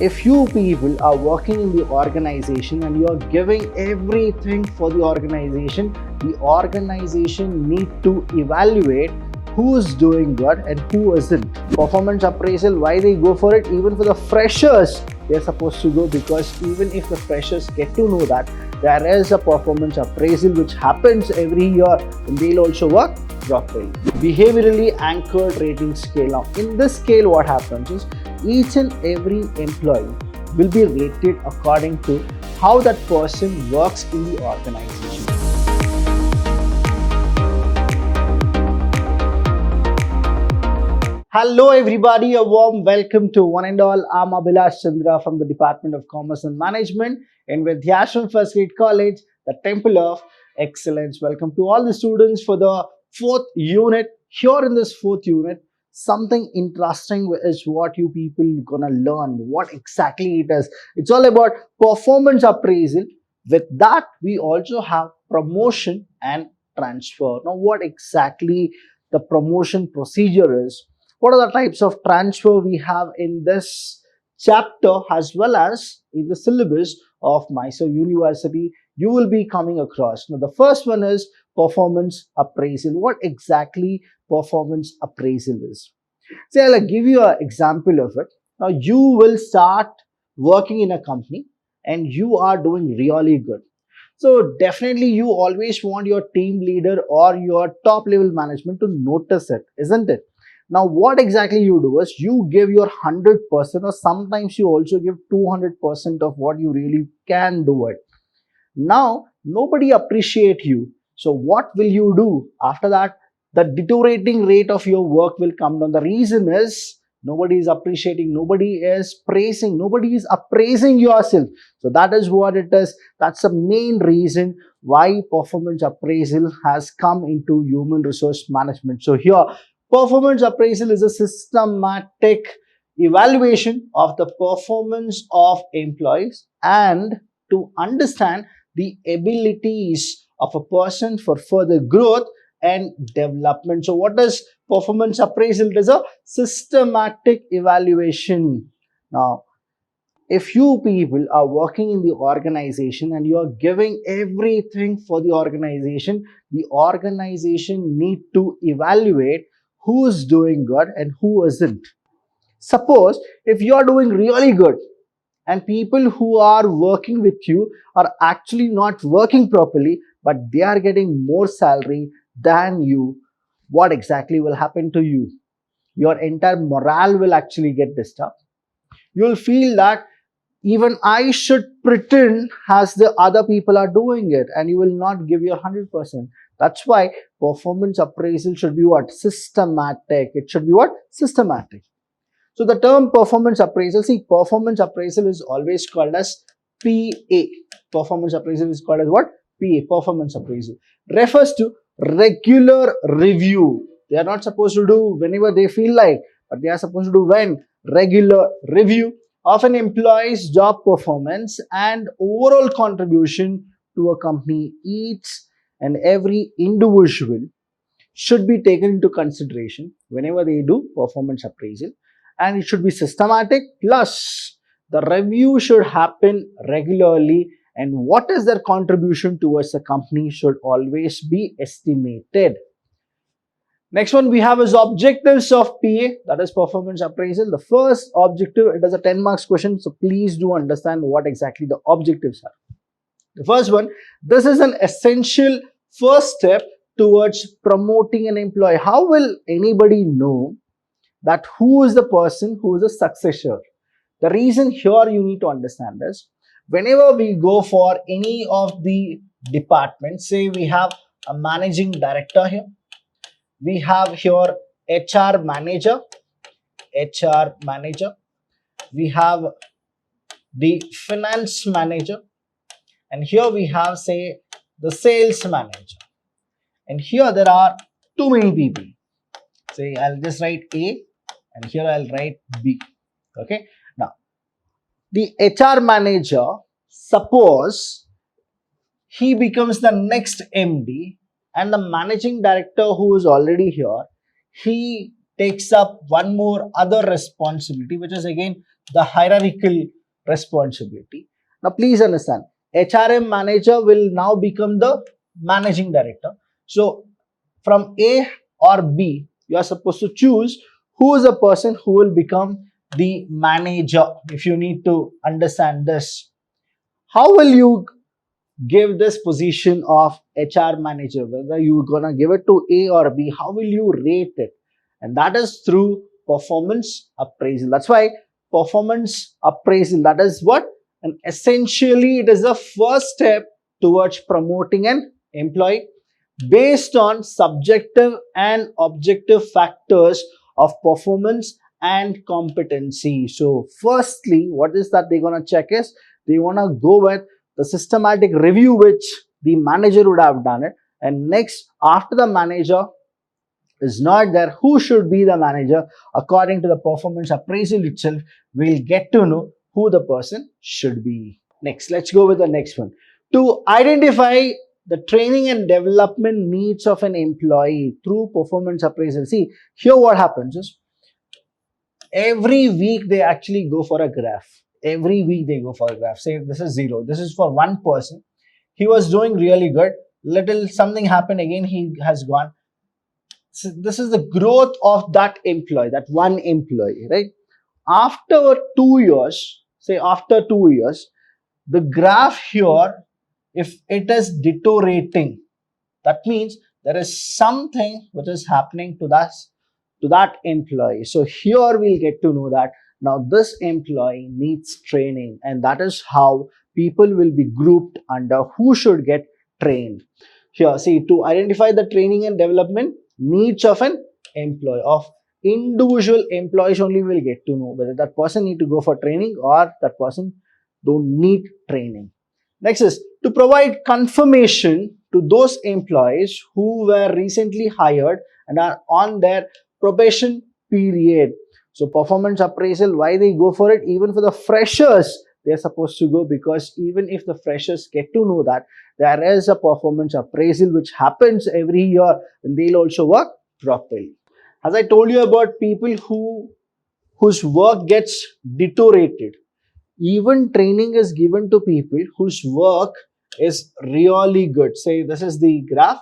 If you people are working in the organization and you are giving everything for the organization need to evaluate who is doing good and who isn't. Performance appraisal, why they go for it? Even for the freshers, they're supposed to go, because even if the freshers get to know that there is a performance appraisal which happens every year, and they'll also work properly. Behaviorally anchored rating scale. Now, in this scale, what happens is each and every employee will be rated according to how that person works in the organization. Hello everybody, a warm welcome to one and all. I'm Abhilash Chandra from the Department of Commerce and Management in Vidhyaashram First Grade College, the Temple of Excellence. Welcome to all the students for the fourth unit. Here in this fourth unit, something interesting is what you people gonna learn, what exactly it is. It's all about performance appraisal. With that, we also have promotion and transfer. Now, what exactly the promotion procedure is, what are the types of transfer we have in this chapter as well as in the syllabus of Mysore University, you will be coming across. Now, the first one is performance appraisal. What exactly performance appraisal is? Say, I'll give you an example of it. Now, you will start working in a company and you are doing really good. So definitely you always want your team leader or your top level management to notice it, isn't it? Now, what exactly you do is you give your 100%, or sometimes you also give 200% of what you really can do it. Now, nobody appreciate you. So what will you do? After that, the deteriorating rate of your work will come down. The reason is nobody is appreciating, nobody is praising, nobody is appraising yourself. So that is what it is. That's the main reason why performance appraisal has come into human resource management. So here, performance appraisal is a systematic evaluation of the performance of employees and to understand the abilities of a person for further growth and development. So what is performance appraisal? It is a systematic evaluation. Now, if you people are working in the organization and you are giving everything for the organization need to evaluate who is doing good and who isn't. Suppose if you are doing really good and people who are working with you are actually not working properly, but they are getting more salary than you, what exactly will happen to you? Your entire morale will actually get disturbed. You will feel that even I should pretend as the other people are doing it, and you will not give your 100%. That's why performance appraisal should be what? Systematic. It should be what? Systematic. So the term performance appraisal, see, performance appraisal is always called as PA. Performance appraisal is called as what? PA, performance appraisal. Refers to regular review. They are not supposed to do whenever they feel like, but they are supposed to do when? Regular review of an employee's job performance and overall contribution to a company. Each and every individual should be taken into consideration whenever they do performance appraisal, and it should be systematic, plus the review should happen regularly, and what is their contribution towards the company should always be estimated. Next one we have is objectives of PA, that is performance appraisal. The first objective, it is a 10 marks question, so please do understand what exactly the objectives are. The first one, this is an essential first step towards promoting an employee. How will anybody know that who is the person who is a successor? The reason here you need to understand is, whenever we go for any of the departments, say we have a managing director here, we have here HR manager, we have the finance manager, and here we have, say, the sales manager, and here there are too many people. Say I'll just write A and here I'll write B. Okay, now the HR manager, suppose he becomes the next MD, and the managing director who is already here, he takes up one more other responsibility, which is again the hierarchical responsibility. Now please understand, HRM manager will now become the managing director. So from A or B, you are supposed to choose who is the person who will become the manager. If you need to understand this, how will you give this position of HR manager, whether you're gonna give it to A or B, how will you rate it? And that is through performance appraisal. That's why performance appraisal, that is what? And essentially it is the first step towards promoting an employee based on subjective and objective factors of performance and competency. So firstly, what is that they're gonna check is, they wanna go with the systematic review which the manager would have done it, and next, after the manager is not there, who should be the manager? According to the performance appraisal itself, we'll get to know who the person should be. Next, let's go with the next one. To identify the training and development needs of an employee through performance appraisal. See, here what happens is, every week they actually go for a graph. Every week they go for a graph. Say this is 0. This is for one person. He was doing really good. Little something happened again, he has gone. So this is the growth of that employee, that one employee, right? After 2 years, say after 2 years, the graph here, if it is deteriorating, that means there is something which is happening to that employee. So here we'll get to know that now this employee needs training, and that is how people will be grouped under who should get trained. Here, see, to identify the training and development needs of an employee, of individual employees only will get to know whether that person need to go for training or that person don't need training. Next is to provide confirmation to those employees who were recently hired and are on their probation period. So performance appraisal, why they go for it? Even for the freshers, they're supposed to go, because even if the freshers get to know that there is a performance appraisal which happens every year, then they'll also work properly. As I told you about people whose work gets deteriorated, even training is given to people whose work is really good. Say this is the graph,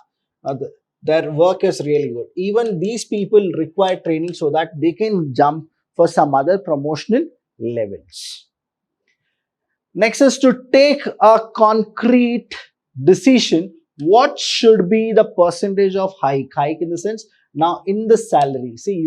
their work is really good. Even these people require training so that they can jump for some other promotional levels. Next is to take a concrete decision. What should be the percentage of hike? Hike in the sense, now in the salary. See,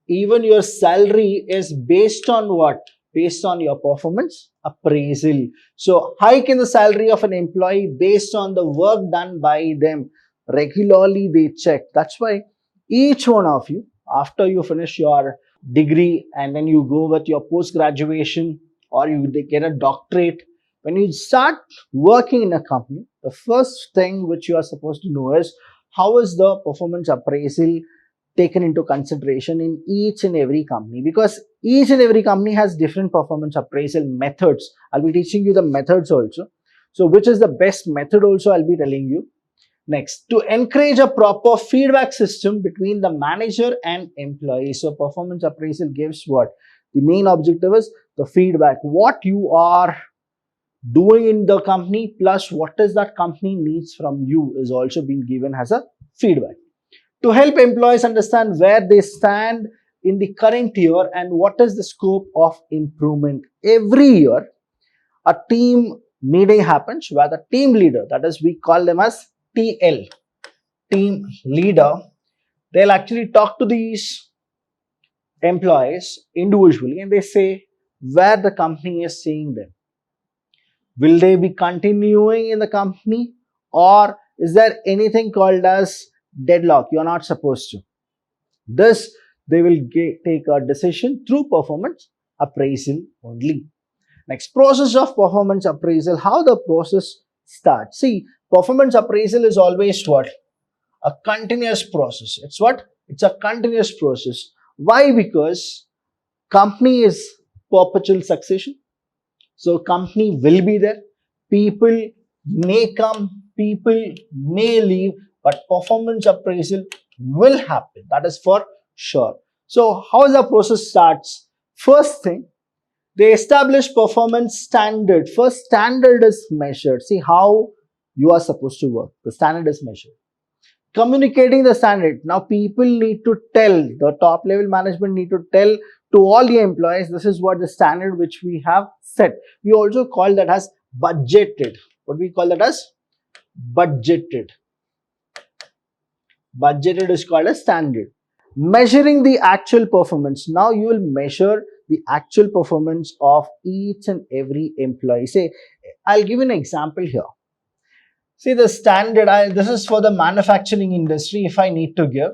even your salary is based on what? Based on your performance appraisal. So hike in the salary of an employee based on the work done by them. Regularly they check. That's why each one of you, after you finish your degree and then you go with your post-graduation or you get a doctorate, when you start working in a company, the first thing which you are supposed to know is how is the performance appraisal taken into consideration in each and every company, because each and every company has different performance appraisal methods. I'll be teaching you the methods also. So which is the best method also I'll be telling you. Next, to encourage a proper feedback system between the manager and employee. So performance appraisal gives what? The main objective is the feedback. What you are doing in the company plus what is that company needs from you is also being given as a feedback. To help employees understand where they stand in the current year and what is the scope of improvement. Every year, a team meeting happens where the team leader, that is we call them as TL, team leader, they'll actually talk to these employees individually and they say where the company is seeing them. Will they be continuing in the company, or is there anything called as deadlock? You're not supposed to. This they will take a decision through performance appraisal only. Next, process of performance appraisal. How the process starts. See, performance appraisal is always what? A continuous process. It's what? It's a continuous process. Why? Because company is perpetual succession. So company will be there. People may come, people may leave, but performance appraisal will happen. That is for sure. So how is the process starts? First thing, they establish performance standard. First standard is measured. See how you are supposed to work. The standard is measured. Communicating the standard. Now people need to tell, the top level management need to tell to all the employees, this is what the standard which we have set. We also call that as budgeted. What we call that as budgeted. Budgeted is called a standard. Measuring the actual performance. Now you will measure the actual performance of each and every employee. Say, I'll give you an example here. See the standard, this is for the manufacturing industry. If I need to give,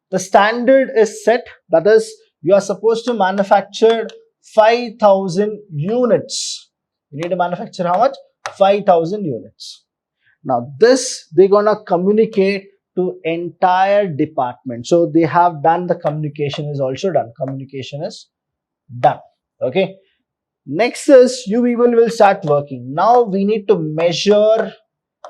the standard is set, that is, you are supposed to manufacture 5,000 units. You need to manufacture how much? 5,000 units. Now this they're gonna communicate to entire department. So they have done, the communication is also done. Communication is done. Okay. Next is you people will start working. Now we need to measure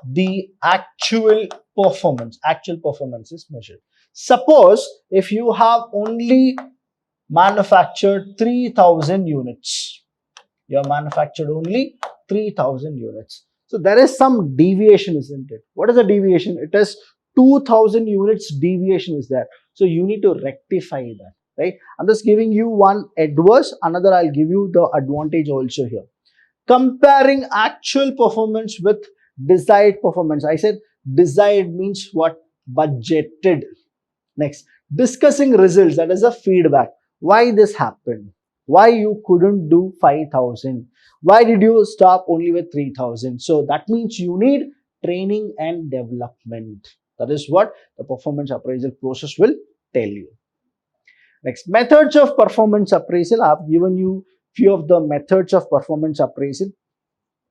the actual performance. Actual performance is measured. Suppose if you have only manufactured 3,000 units, you have manufactured only 3,000 units. So there is some deviation, isn't it? What is the deviation? It is 2,000 units deviation is there. So you need to rectify that, right? I'm just giving you one adverse, another I'll give you the advantage also here. Comparing actual performance with desired performance. I said desired means what? Budgeted. Next, discussing results, that is a feedback. Why this happened? Why you couldn't do 5,000? Why did you stop only with 3,000? So that means you need training and development. That is what the performance appraisal process will tell you. Next, methods of performance appraisal. I have given you few of the methods of performance appraisal.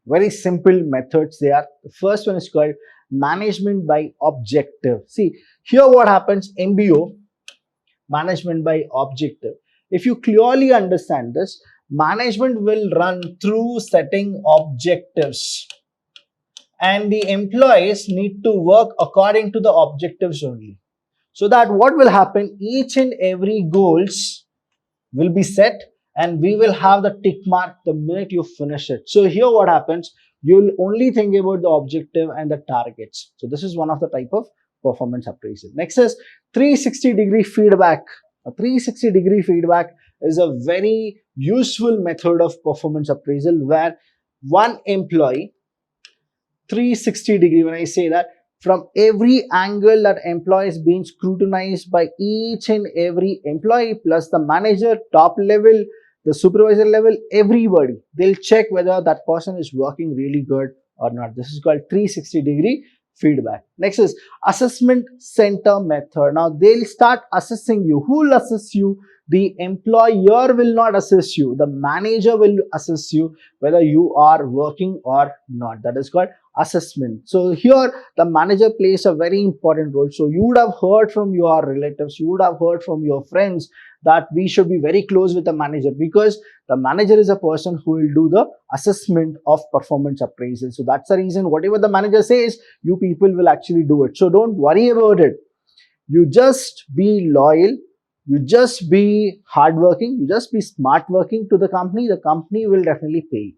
Very simple methods they are. The first one is called management by objective. See, here what happens, MBO, management by objective. If you clearly understand this, management will run through setting objectives and the employees need to work according to the objectives only. So that what will happen, each and every goals will be set and we will have the tick mark the minute you finish it. So here what happens, you'll only think about the objective and the targets. So this is one of the type of performance appraisal. Next is 360-degree feedback. A 360-degree feedback is a very useful method of performance appraisal where one employee, 360-degree, when I say that, from every angle that employee is being scrutinized by each and every employee plus the manager, top level, the supervisor level, everybody, they'll check whether that person is working really good or not. This is called 360-degree feedback. Next is assessment center method. Now they'll start assessing you. Who will assess you? The employer will not assess you. The manager will assess you whether you are working or not. That is called assessment. So here the manager plays a very important role. So you would have heard from your relatives, you would have heard from your friends that we should be very close with the manager because the manager is a person who will do the assessment of performance appraisal. So that's the reason whatever the manager says, you people will actually do it. So don't worry about it. You just be loyal. You just be hardworking. You just be smart working to the company. The company will definitely pay you.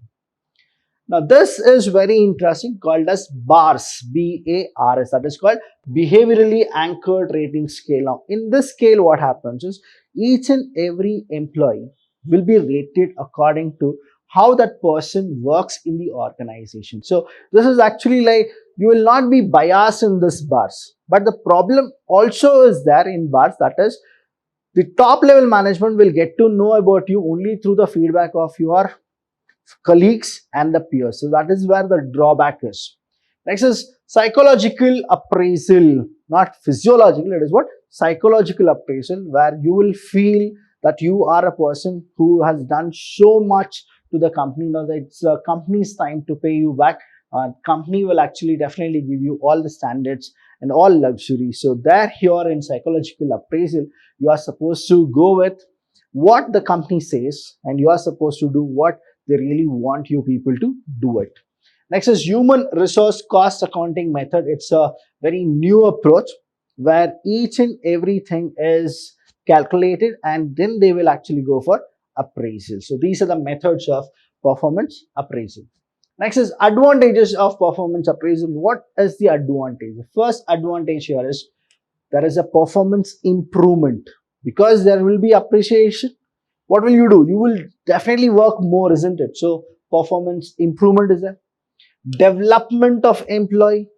Now this is very interesting, called as BARS, B-A-R-S. That is called behaviorally anchored rating scale. Now in this scale what happens is each and every employee will be rated according to how that person works in the organization. So this is actually like you will not be biased in this BARS. But the problem also is there in BARS, that is the top level management will get to know about you only through the feedback of your colleagues and the peers. So that is where the drawback is. Next is psychological appraisal, not physiological. It is what? Psychological appraisal, where you will feel that you are a person who has done so much to the company. Now that it's the company's time to pay you back. Company will actually definitely give you all the standards and all luxury. So there here in psychological appraisal, you are supposed to go with what the company says and you are supposed to do what they really want you people to do it. Next is human resource cost accounting method. It's a very new approach where each and everything is calculated, and then they will actually go for appraisal. So these are the methods of performance appraisal. Next is advantages of performance appraisal. What is the advantage? The first advantage here is there is a performance improvement. Because there will be appreciation, what will you do? You will definitely work more, isn't it? So performance improvement is there. Development of employee,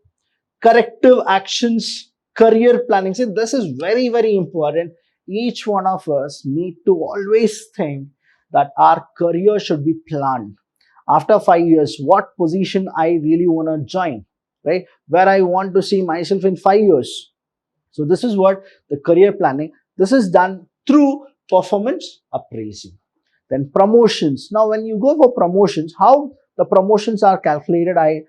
corrective actions, career planning. See, this is very, very important. Each one of us need to always think that our career should be planned. After 5 years, what position I really want to join, right? Where I want to see myself in 5 years. So this is what the career planning. This is done through performance appraisal. Then promotions. Now, when you go for promotions, how the promotions are calculated, I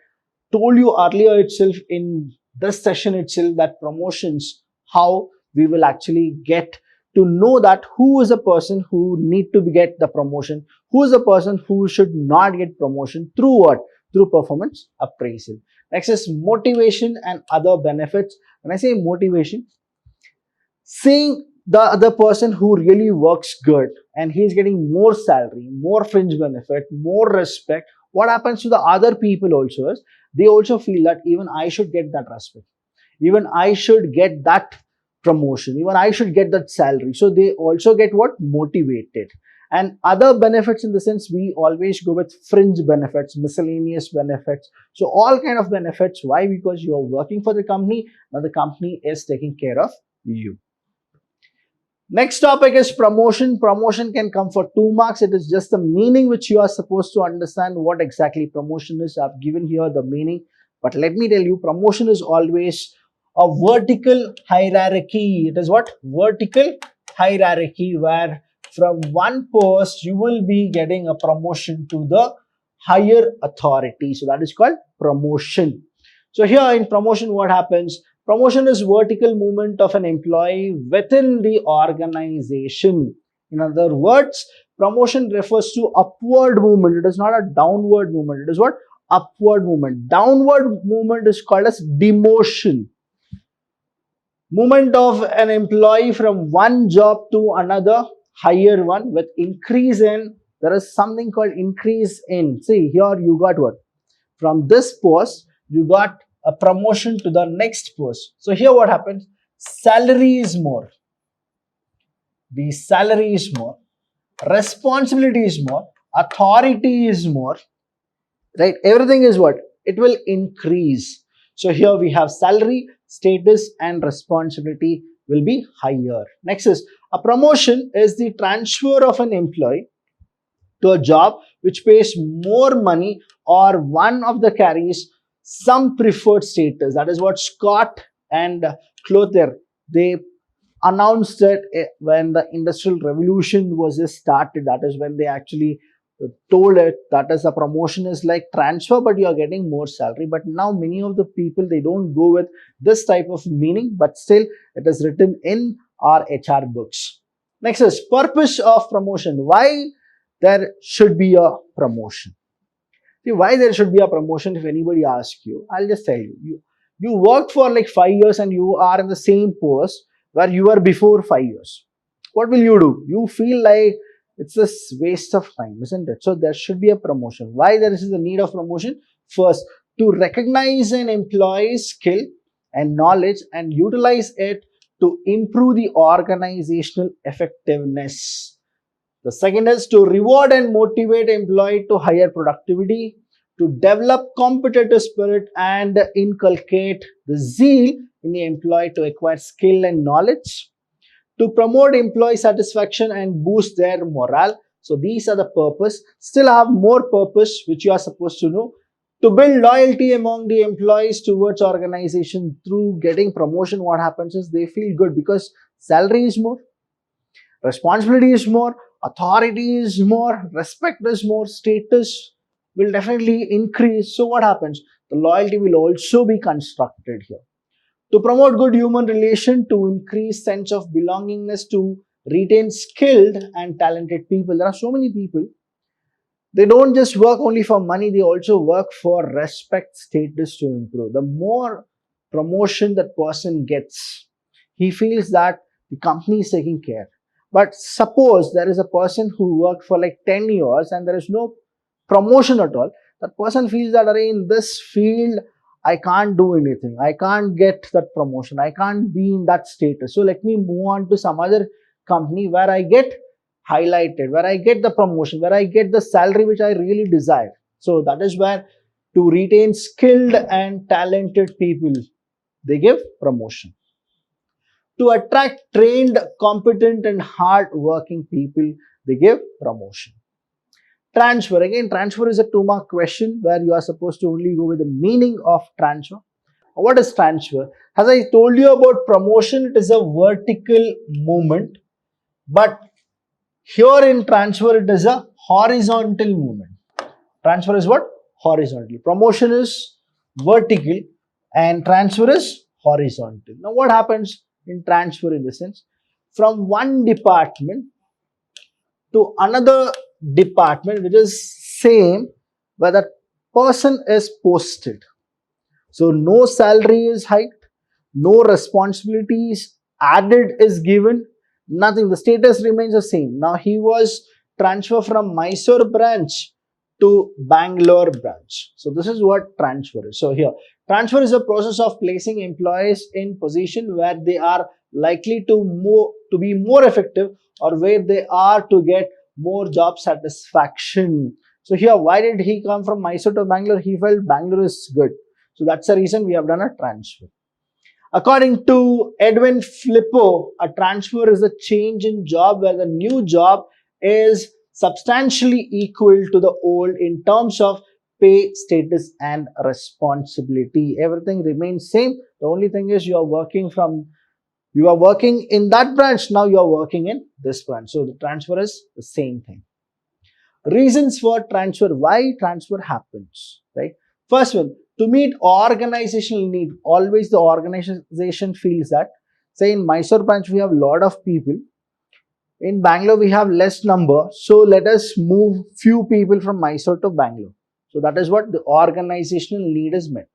told you earlier itself in this session itself that promotions, how we will actually get to know that who is a person who need to get the promotion, who is a person who should not get promotion, through what? Through performance appraisal. Next is motivation and other benefits. When I say motivation, seeing the other person who really works good and he's getting more salary, more fringe benefit, more respect, what happens to the other people also is they also feel that even I should get that respect, even I should get that promotion, even I should get that salary. So they also get what? Motivated. And other benefits, in the sense, we always go with fringe benefits, miscellaneous benefits. So all kind of benefits. Why? Because you are working for the company. Now the company is taking care of you. Next topic is promotion. Promotion can come for 2 marks. It is just the meaning which you are supposed to understand what exactly promotion is. I've given here the meaning. But let me tell you, promotion is always a vertical hierarchy. It is what? Vertical hierarchy, where from one post you will be getting a promotion to the higher authority. So that is called promotion. So here in promotion, what happens? Promotion is vertical movement of an employee within the organization. In other words, promotion refers to upward movement. It is not a downward movement. It is what? Upward movement. Downward movement is called as demotion. Movement of an employee from one job to another higher one with increase in, there is something called increase in. See, here you got what? From this post, you got a promotion to the next post. So here what happens? Salary is more. The salary is more. Responsibility is more. Authority is more. Right? Everything is what? It will increase. So here we have salary, status and responsibility will be higher. Next is a promotion is the transfer of an employee to a job which pays more money or one of the carries some preferred status. That is what Scott and Clothier, they announced it when the Industrial Revolution was just started. That is when they actually told it that as a promotion is like transfer, but you are getting more salary. But now many of the people, they don't go with this type of meaning, but still it is written in our HR books. Next is purpose of promotion. Why there should be a promotion? See, why there should be a promotion, if anybody asks you, I'll just tell you. You worked for like 5 years and you are in the same post where you were before 5 years. What will you do? You feel like it's a waste of time, isn't it? So there should be a promotion. Why there is the need of promotion? First, to recognize an employee's skill and knowledge and utilize it to improve the organizational effectiveness. The second is to reward and motivate employee to higher productivity, to develop competitive spirit and inculcate the zeal in the employee to acquire skill and knowledge, to promote employee satisfaction and boost their morale. So these are the purpose. Still have more purpose which you are supposed to know. To build loyalty among the employees towards organization through getting promotion, what happens is they feel good because salary is more, responsibility is more, authority is more, respect is more, status will definitely increase. So what happens? The loyalty will also be constructed here. To promote good human relation, to increase sense of belongingness, to retain skilled and talented people. There are so many people, they don't just work only for money, they also work for respect, status to improve. The more promotion that person gets, he feels that the company is taking care. But suppose there is a person who worked for like 10 years and there is no promotion at all, that person feels that in this field I can't do anything, I can't get that promotion, I can't be in that status, so let me move on to some other company where I get highlighted, where I get the promotion, where I get the salary which I really desire. So that is where, to retain skilled and talented people, they give promotion. To attract trained, competent and hard working people, they give promotion. Transfer, again transfer is a 2-mark question where you are supposed to only go with the meaning of transfer. What is transfer? As I told you about promotion, it is a vertical movement, but here in transfer it is a horizontal movement. Transfer is what? Horizontal. Promotion is vertical and transfer is horizontal. Now what happens in transfer in the sense? From one department to another department which is same, where that person is posted. So no salary is hiked, no responsibilities added is given, nothing. The status remains the same. Now he was transferred from Mysore branch to Bangalore branch. So this is what transfer is. So here, transfer is a process of placing employees in position where they are likely to be more effective, or where they are to get more job satisfaction. So here, why did he come from Mysore to Bangalore? He felt Bangalore is good. So that's the reason we have done a transfer. According to Edwin Flippo, a transfer is a change in job where the new job is substantially equal to the old in terms of pay, status and responsibility. Everything remains same. The only thing is you are working in that branch, now you are working in this branch. So the transfer is the same thing. Reasons for transfer, why transfer happens, right? First one, to meet organizational need. Always the organization feels that, say in Mysore branch we have a lot of people, in Bangalore we have less number, so let us move few people from Mysore to Bangalore. So that is what the organizational need is met.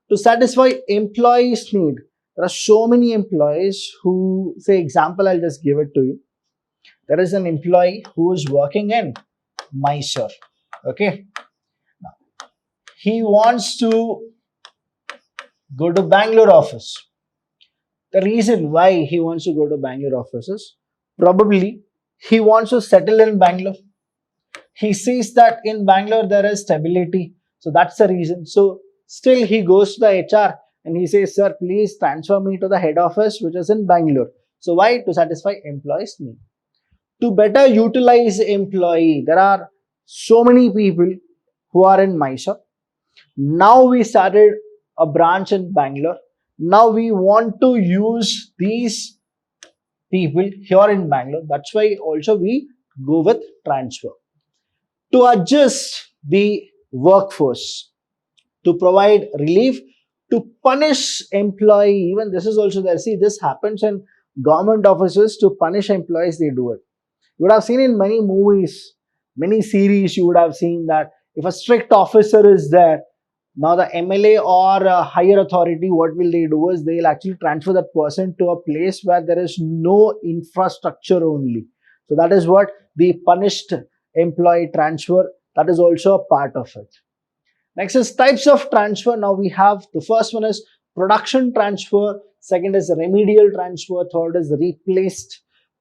To satisfy employees' need, there are so many employees who, say example, I'll just give it to you. There is an employee who is working in Mysore. Okay. Now, he wants to go to Bangalore office. The reason why he wants to go to Bangalore office is probably he wants to settle in Bangalore. He sees that in Bangalore there is stability. So that's the reason. So still he goes to the HR and he says, sir, please transfer me to the head office which is in Bangalore. So why? To satisfy employees' need. To better utilize employee, there are so many people who are in Mysore. Now we started a branch in Bangalore. Now we want to use these people here in Bangalore. That's why also we go with transfer. To adjust the workforce, to provide relief, to punish employee. Even this is also there. See, this happens in government offices. To punish employees, they do it. You would have seen in many movies, many series, you would have seen that if a strict officer is there, now the MLA or a higher authority, what will they do is they'll actually transfer that person to a place where there is no infrastructure only. So that is what the punished employee transfer, that is also a part of it. Next is types of transfer. Now we have, the first one is production transfer, second is remedial transfer, third is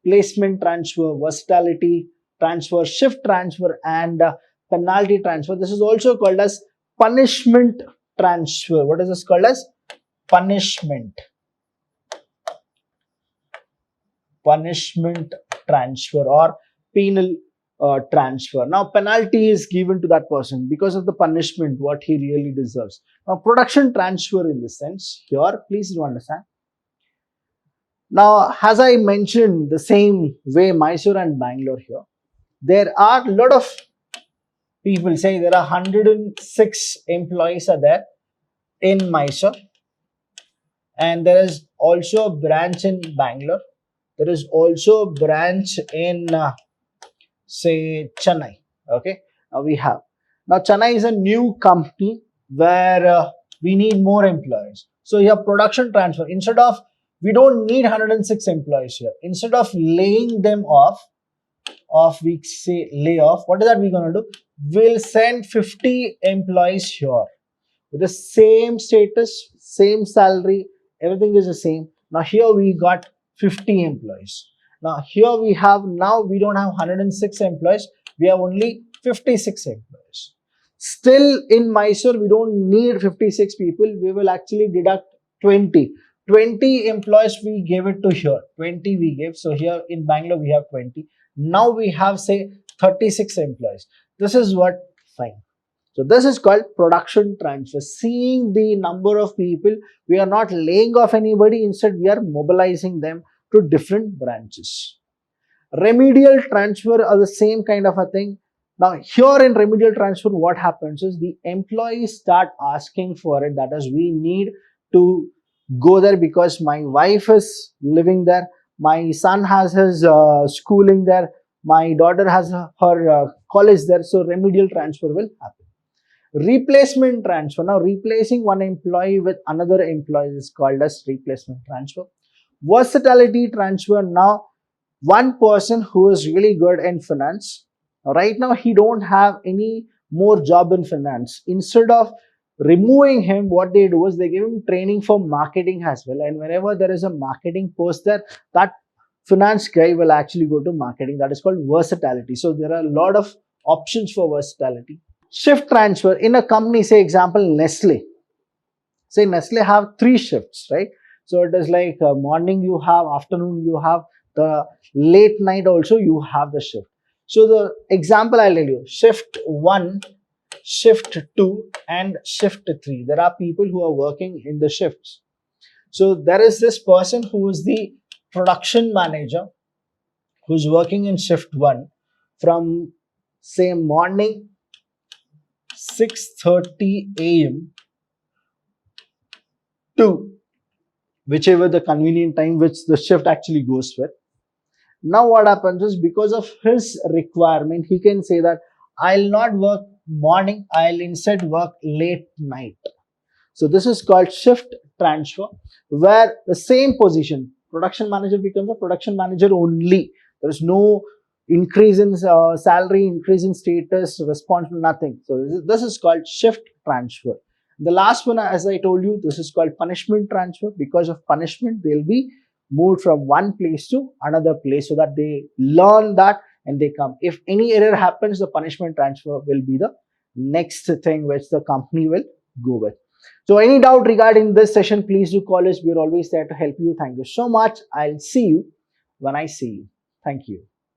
placement transfer, versatility transfer, shift transfer and penalty transfer. This is also called as punishment transfer. What is this called as? Punishment transfer or penal transfer. Now penalty is given to that person because of the punishment what he really deserves. Now production transfer in this sense here, please do understand. Now as I mentioned, the same way Mysore and Bangalore here, there are a lot of people, say there are 106 employees are there in Mysore, and there is also a branch in Bangalore. There is also a branch in say Chennai. Okay, now we have, now Chennai is a new company where we need more employees. So you have production transfer. Instead of We don't need 106 employees here. Instead of laying them off, we say layoff, what is that we're going to do? We'll send 50 employees here with the same status, same salary, everything is the same. Now here we got 50 employees. Now here we don't have 106 employees, we have only 56 employees. Still in Mysore, we don't need 56 people, we will actually deduct 20 employees we gave it to here, 20 we gave. So here in Bangalore we have 20. Now we have say 36 employees. This is what fine. So this is called production transfer. Seeing the number of people, we are not laying off anybody, instead we are mobilizing them to different branches. Remedial transfer are the same kind of a thing. Now here in remedial transfer, what happens is the employees start asking for it. That is, we need to go there because my wife is living there, my son has his schooling there, my daughter has her college there. So remedial transfer will happen. Replacement transfer. Now replacing one employee with another employee is called as replacement transfer. Versatility transfer. Now one person who is really good in finance, right now he don't have any more job in finance. Instead of removing him, what they do is they give him training for marketing as well, and whenever there is a marketing post there, that finance guy will actually go to marketing. That is called versatility. So there are a lot of options for versatility. Shift transfer in a company, say example Nestle. Say Nestle have 3 shifts, right? So it is like morning you have, afternoon you have, the late night also you have the shift. So the example I'll tell you, shift 1, shift 2 and shift 3. There are people who are working in the shifts. So there is this person who is the production manager who's working in shift 1 from say morning 6:30 a.m. to whichever the convenient time which the shift actually goes with. Now what happens is, because of his requirement, he can say that I'll not work morning, I'll instead work late night. So this is called shift transfer, where the same position, production manager becomes a production manager only. There is no increase in salary, increase in status, responsible, nothing. So this is called shift transfer. The last one, as I told you, this is called punishment transfer. Because of punishment, they'll be moved from one place to another place so that they learn that and they come. If any error happens, the punishment transfer will be the next thing which the company will go with. So any doubt regarding this session, please do call us. We're always there to help you. Thank you so much. I'll see you when I see you. Thank you.